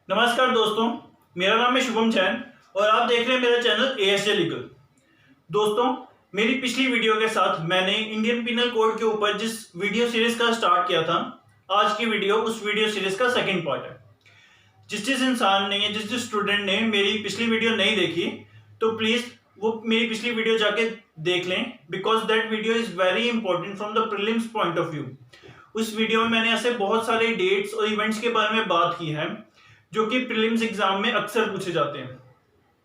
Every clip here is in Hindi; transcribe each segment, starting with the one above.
नमस्कार दोस्तों, मेरा नाम है शुभम जैन और आप देख रहे हैं मेरा चैनल ASJ लीगल। दोस्तों, मेरी पिछली वीडियो के साथ मैंने इंडियन पिनल कोड के ऊपर जिस वीडियो सीरीज का स्टार्ट किया था, आज की वीडियो उस वीडियो सीरीज का सेकंड पार्ट है। जिस इंसान ने या जिस स्टूडेंट ने मेरी पिछली वीडियो नहीं देखी, तो प्लीज़ वो मेरी पिछली वीडियो जाके देख लें, because that video is very important from the prelims point of view. उस वीडियो में मैंने ऐसे बहुत सारे डेट्स और इवेंट्स के बारे में बात की है जो कि प्रीलिम्स एग्जाम में अक्सर पूछे जाते हैं,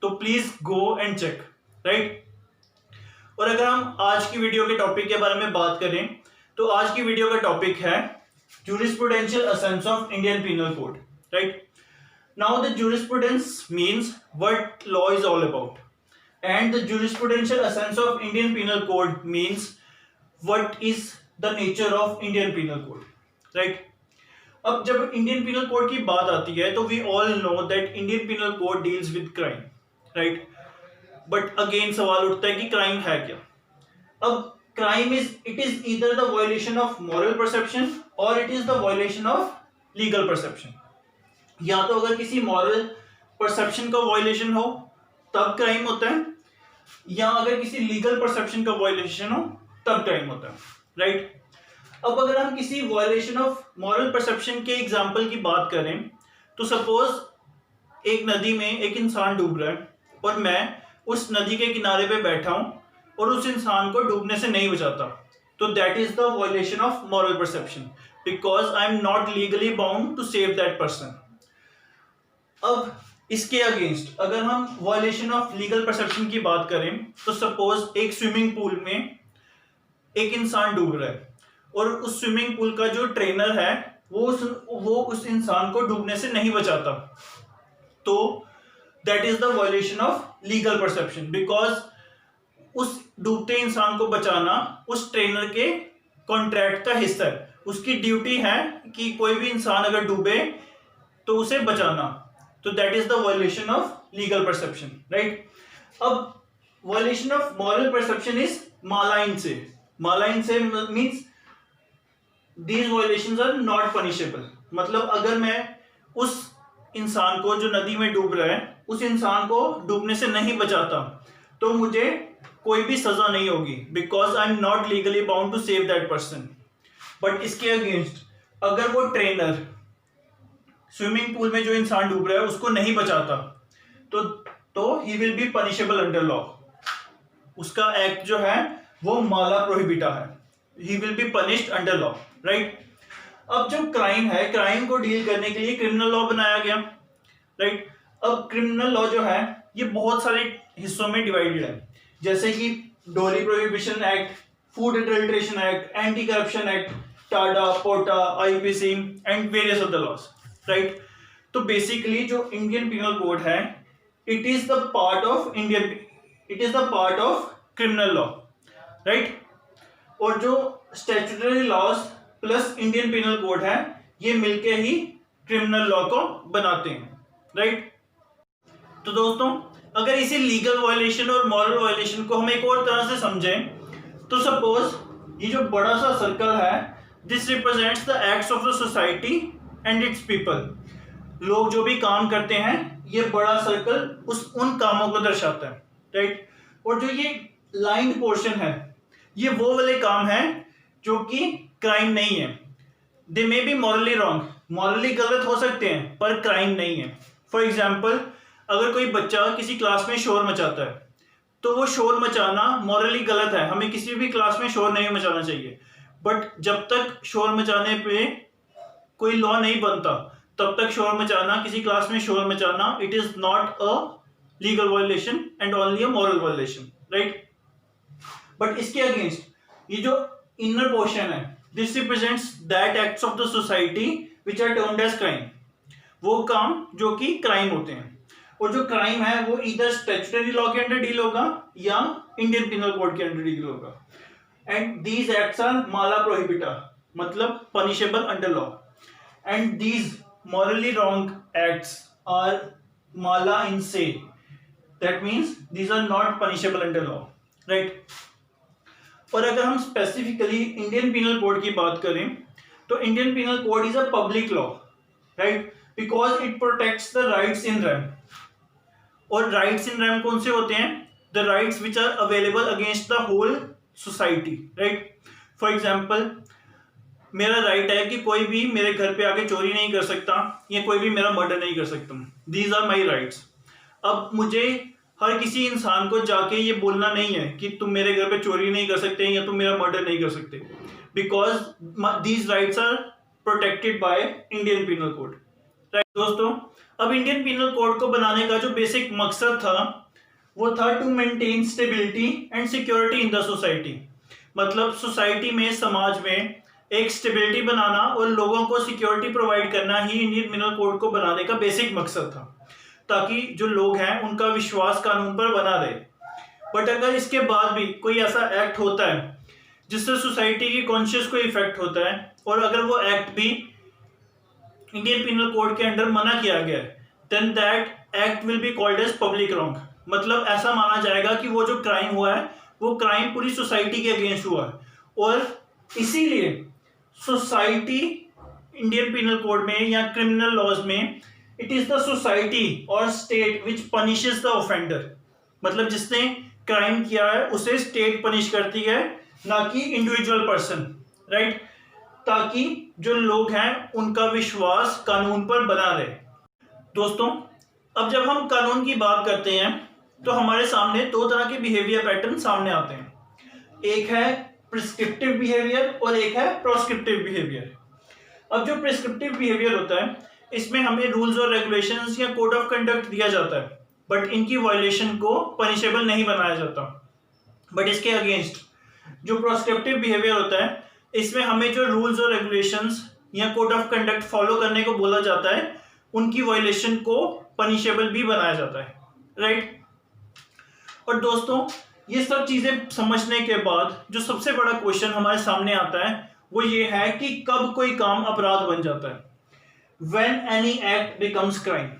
तो please go and check, right. और अगर हम आज की वीडियो के टॉपिक के बारे में बात करें, तो आज की वीडियो का टॉपिक है jurisprudential essence of Indian Penal Code, right? Now the jurisprudence means what law is all about, and the jurisprudential essence of Indian Penal Code means what is the nature of Indian Penal Code, right? अब जब इंडियन पिनल कोड की बात आती है तो we all know that Indian penal code deals with crime, right. But again सवाल उठता है कि क्राइम है क्या। अब crime it is either the violation of moral perception और it is the violation of legal perception. या तो अगर किसी मॉरल परसेप्शन का वायलेशन हो तब क्राइम होता है, या अगर किसी लीगल परसेप्शन का वायलेशन हो तब क्राइम होता है, राइट। अब अगर हम किसी वायलेशन ऑफ मॉरल परसेप्शन के एग्जाम्पल की बात करें, तो सपोज एक नदी में एक इंसान डूब रहा है और मैं उस नदी के किनारे पे बैठा हूं और उस इंसान को डूबने से नहीं बचाता, तो that is the violation of moral perception, because I am not legally bound to save that person. अब इसके अगेंस्ट अगर हम वायलेशन ऑफ लीगल परसेप्शन की बात करें, तो सपोज एक स्विमिंग पूल में एक इंसान डूब रहा है और उस स्विमिंग पूल का जो ट्रेनर है वो उस इंसान को डूबने से नहीं बचाता, तो that is the violation of legal perception, because उस डूबते इंसान को बचाना उस ट्रेनर के कॉन्ट्रैक्ट का हिस्सा है। उसकी ड्यूटी है कि कोई भी इंसान अगर डूबे तो उसे बचाना, तो that is the violation of legal perception, right. अब violation of moral perception is mala in se means These violations are not punishable। मतलब अगर मैं उस इंसान को जो नदी में डूब रहा है उस इंसान को डूबने से नहीं बचाता तो मुझे कोई भी सजा नहीं होगी, because I am not legally bound to save that person. But इसके अगेंस्ट अगर वो ट्रेनर स्विमिंग पूल में जो इंसान डूब रहा है उसको नहीं बचाता तो he will be punishable under law. उसका एक्ट जो है वो माला प्रोहिबिटा है, he will be punished under law, right. अब जो क्राइम है, क्राइम को डील करने के लिए क्रिमिनल लॉ बनाया गया, राइट। अब क्रिमिनल लॉ जो है ये बहुत सारे हिस्सों में डिवाइडेड है, जैसे कि dowry prohibition act, food adulteration act, anti corruption act, TADA, POTA, IPC and various other laws, right. तो बेसिकली जो इंडियन पिनल कोड है it is the part of criminal law, right. और जो statutory laws plus Indian penal code है ये मिलके ही क्रिमिनल लॉ को बनाते हैं, राइट। तो दोस्तों, अगर इसी लीगल वायलेशन और मॉरल वायलेशन को हम एक और तरह से समझें, तो सपोज ये जो बड़ा सा सर्कल है this represents the acts of the society and it's people. लोग जो भी काम करते हैं ये बड़ा सर्कल उन कामों को दर्शाता है, राइट। और जो ये लाइन्ड पोर्शन है ये वो वाले काम है जो कि क्राइम नहीं है। They may be morally wrong, morally गलत हो सकते हैं पर क्राइम नहीं है। फॉर एग्जाम्पल, अगर कोई बच्चा किसी क्लास में शोर मचाता है तो वो शोर मचाना मॉरली गलत है, हमें किसी भी क्लास में शोर नहीं मचाना चाहिए। बट जब तक शोर मचाने पे कोई लॉ नहीं बनता तब तक शोर मचाना, किसी क्लास में शोर मचाना, it is not a legal violation and only a moral violation, right. But इसके अगेंस्ट ये जो इनर पोर्शन है this represents that acts of the society which are termed as crime, वो काम जो कि क्राइम होते हैं। और जो क्राइम है वो इधर स्टैट्यूटरी लॉ के अंडर डील होगा या इंडियन पिनल कोड के अंडर डील होगा। And these acts are mala prohibita, मतलब punishable under law, and these morally wrong acts are mala in se, that means these are not punishable under law, right. और अगर हम स्पेसिफिकली इंडियन पिनल कोड की बात करें तो Indian penal code is a public law, right. Because it protects the rights in rem. और राइट्स इन रैम कौन से होते हैं? The rights which are available against the whole society, right. For example, मेरा राइट है कि कोई भी मेरे घर पे आके चोरी नहीं कर सकता या कोई भी मेरा मर्डर नहीं कर सकता। These are my rights. अब मुझे हर किसी इंसान को जाके ये बोलना नहीं है कि तुम मेरे घर पे चोरी नहीं कर सकते या तुम मेरा मर्डर नहीं कर सकते, because these rights are protected by Indian penal code, right. दोस्तों, अब इंडियन पिनल कोड को बनाने का जो बेसिक मकसद था वो था to maintain stability and security in the society. मतलब सोसाइटी में, समाज में एक स्टेबिलिटी बनाना और लोगों को सिक्योरिटी प्रोवाइड करना ही इंडियन पिनल कोड को बनाने का बेसिक मकसद था, ताकि जो लोग हैं उनका विश्वास कानून पर बना रहे। बट अगर इसके बाद भी कोई ऐसा एक्ट होता है जिससे सोसाइटी की कॉन्शियस को इफेक्ट होता है और अगर वो एक्ट भी इंडियन पिनल कोड के अंडर मना किया गया है, then that act will be called as public wrong. मतलब ऐसा माना जाएगा कि वो जो क्राइम हुआ है वो क्राइम पूरी सोसाइटी के अगेंस्ट हुआ है, और इसीलिए सोसाइटी इंडियन पिनल कोड में या क्रिमिनल लॉज में इट इज द सोसाइटी और state which punishes the offender. मतलब जिसने क्राइम किया है उसे स्टेट पनिश करती है, ना कि इंडिविजुअल पर्सन, राइट। ताकि जो लोग हैं उनका विश्वास कानून पर बना रहे। दोस्तों, अब जब हम कानून की बात करते हैं तो हमारे सामने दो तरह के बिहेवियर पैटर्न सामने आते हैं। एक है प्रिस्क्रिप्टिव बिहेवियर और एक है प्रोस्क्रिप्टिव बिहेवियर। अब जो प्रिस्क्रिप्टिव बिहेवियर होता है इसमें हमें रूल्स और रेगुलेशंस या कोड ऑफ कंडक्ट दिया जाता है, बट इनकी वायलेशन को पनिशेबल नहीं बनाया जाता। बट इसके अगेंस्ट जो प्रोस्क्रिप्टिव बिहेवियर होता है इसमें हमें जो रूल्स और रेगुलेशंस या कोड ऑफ कंडक्ट फॉलो करने को बोला जाता है उनकी वायलेशन को पनिशेबल भी बनाया जाता है, राइट। और दोस्तों, ये सब चीजें समझने के बाद जो सबसे बड़ा क्वेश्चन हमारे सामने आता है वो ये है कि कब कोई काम अपराध बन जाता है, when any act becomes crime.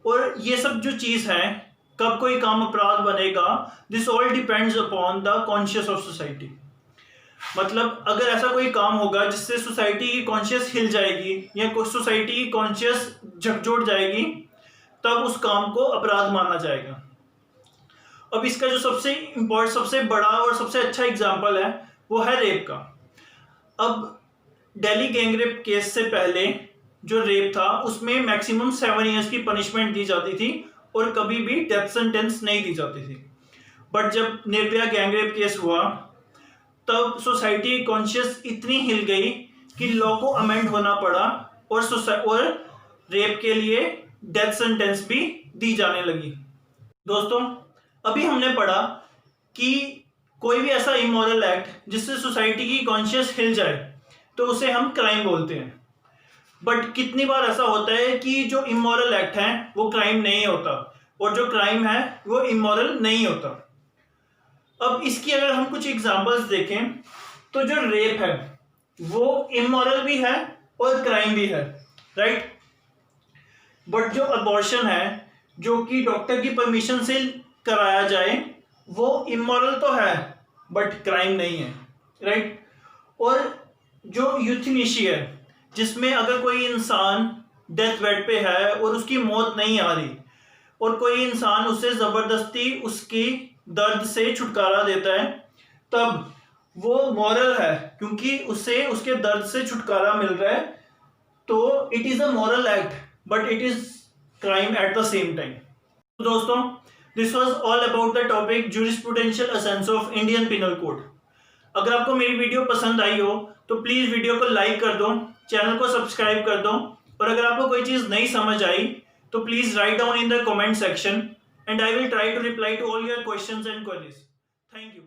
और ये सब जो चीज है, कब कोई काम अपराध बनेगा, this all depends upon the conscious of society. मतलब अगर ऐसा कोई काम होगा जिससे सोसाइटी की कॉन्शियस हिल जाएगी या सोसाइटी की कॉन्शियस झकझोर जाएगी, तब उस काम को अपराध माना जाएगा। अब इसका जो सबसे बड़ा और सबसे अच्छा एग्जाम्पल है वो है रेप का। अब दिल्ली गैंग रेप केस से पहले जो रेप था उसमें मैक्सिमम 7 इयर्स की पनिशमेंट दी जाती थी और कभी भी डेथ सेंटेंस नहीं दी जाती थी। बट जब निर्भया गैंग रेप केस हुआ तब सोसाइटी कॉन्शियस इतनी हिल गई कि लॉ को अमेंड होना पड़ा और रेप के लिए डेथ सेंटेंस भी दी जाने लगी। दोस्तों, अभी हमने पढ़ा कि कोई भी ऐसा इमोरल एक्ट जिससे सोसाइटी की कॉन्शियस हिल जाए तो उसे हम क्राइम बोलते हैं। बट कितनी बार ऐसा होता है कि जो इमोरल एक्ट है वो क्राइम नहीं होता और जो क्राइम है वो इमोरल नहीं होता। अब इसकी अगर हम कुछ एग्जांपल्स देखें तो जो रेप है वो इमोरल भी है और क्राइम भी है, राइट। बट जो अबॉर्शन है जो कि डॉक्टर की परमिशन से कराया जाए वो इमोरल तो है बट क्राइम नहीं है, राइट। और जो यूथनेशिया है जिसमें अगर कोई इंसान डेथ बेड पे है और उसकी मौत नहीं आ रही और कोई इंसान उसे जबरदस्ती उसकी दर्द से छुटकारा देता है, तब वो मॉरल है क्योंकि उससे उसके दर्द से छुटकारा मिल रहा है। तो it is a moral act but it is crime at the same time. दोस्तों, this was all about the topic jurisprudential essence of Indian penal code. अगर आपको मेरी वीडियो पसंद आई हो तो प्लीज वीडियो को लाइक कर दो, चैनल को सब्सक्राइब कर दो, और अगर आपको कोई चीज नहीं समझ आई तो please write down in the comment section and I will try to reply to all your questions and queries. Thank you.